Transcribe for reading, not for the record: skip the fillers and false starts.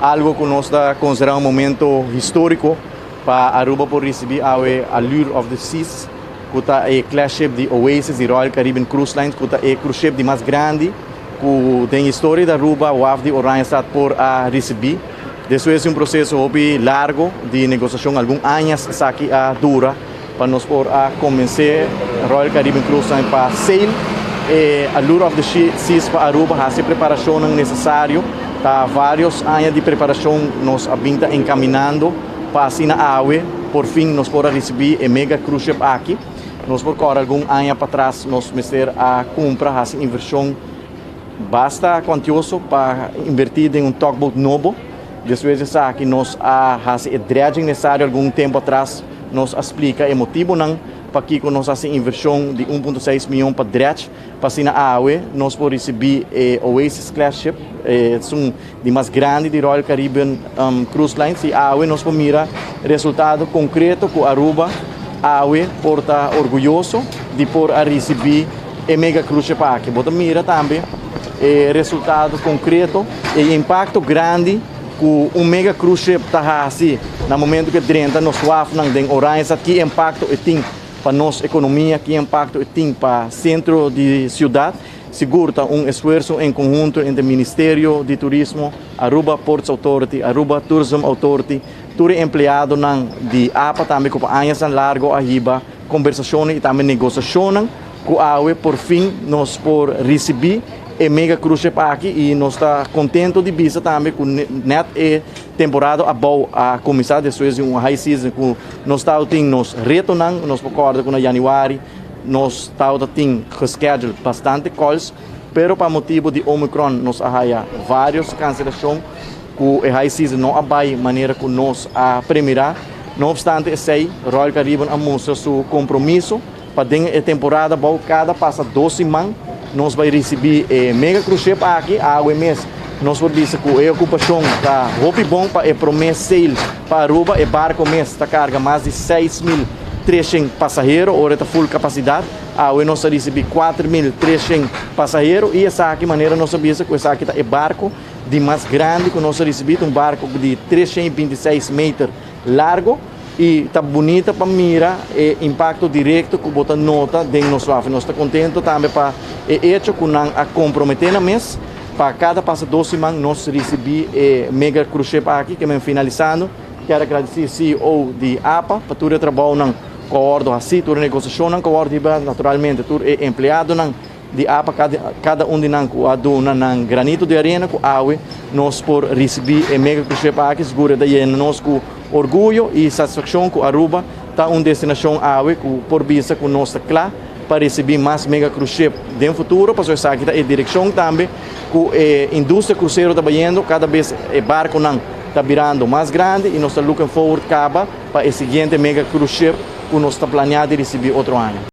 algo que nós consideramos um momento histórico para Aruba por receber a Allure of the Seas, que é class ship de Oasis e Royal Caribbean Cruise Lines, que é cruise ship de mais grande, que tem história da Aruba, o AFD, Oranjestad por a receber. Depois é um processo largo de negociação, alguns anos aqui dura, para nós por convencer Royal Caribbean Cruise Line para sair Allure of the Seas para Aruba, a preparação necessária. Tá vários anos de preparação nós abinta encaminhando para assim na água, por fim nós podemos receber a mega cruise ship aqui. Nós por correr algum ano para trás nós meter a compra essa inversão basta quantioso para invertir em tugboat novo. Depois aqui nós a dredging necessário algum tempo atrás nós explica o motivo não para que nós fazemos inversão de 1,6 milhão para dredge para assim na água nós podemos receber Oasis class ship são de mais grande de Royal Caribbean Cruise Lines e a água nós podemos mirar resultado concreto com Aruba a água porta orgulhoso de por receber a mega cruise ship aqui bota mira também resultado concreto e impacto grande que mega cruise ship está assim no momento que drenta nos waf não tem Oranjestad que impacto tem para nossa economia, que impacto tem para o centro de cidade, segura esforço em conjunto entre o Ministério de Turismo, Aruba Ports Authority, Aruba Tourism Authority, todo empregado de APA também com anos largo arriba, conversações e também negociações com a AUE, por fim, nós por receber a mega cruise ship aqui e nós está contente de vista também com net temporada a começar depois de high season que nós está nos retornando nós concorda com januário nós está tem schedule bastante calls pero para motivo de Omicron nós há várias cancelações que a high season não abai maneira que nós a primeira não obstante esse Royal Caribbean mostra seu compromisso para a temporada cada passa 12 semanas nós vai receber mega cruise ship aqui a água mesmo nós vamos dizer que a ocupação está muito bom para a promessa sail para Aruba e barco mesmo está carga mais de 6.300 passageiros ou está full capacidade a água nós receber 4.300 passageiros e essa aqui maneira nós sabemos que essa aqui está barco de mais grande que nós recebemos barco de 326 metros largo e está bonita para mirar o impacto direto que bota nota de nós nós está contente também para o hecho que não a comprometer na mês para cada passa 12 semanas nós recebemos mega cruise ship aqui que me finalizando quero agradecer CEO de APA para todo o trabalho não coordo assim toda a negociação não coordo naturalmente todo é empregado não de APA cada de nós aduna não granito de arena com água nós por receber mega cruise ship aqui segura daí nós com orgulho e satisfação com Aruba está uma destinação água por vista que nós está claro para receber mais mega cruise ship no futuro para isso aqui a direção também que a indústria cruzeiro está indo cada vez o barco não está virando mais grande e nós estamos looking forward para o seguinte mega cruise ship que nós está planeado de receber outro ano.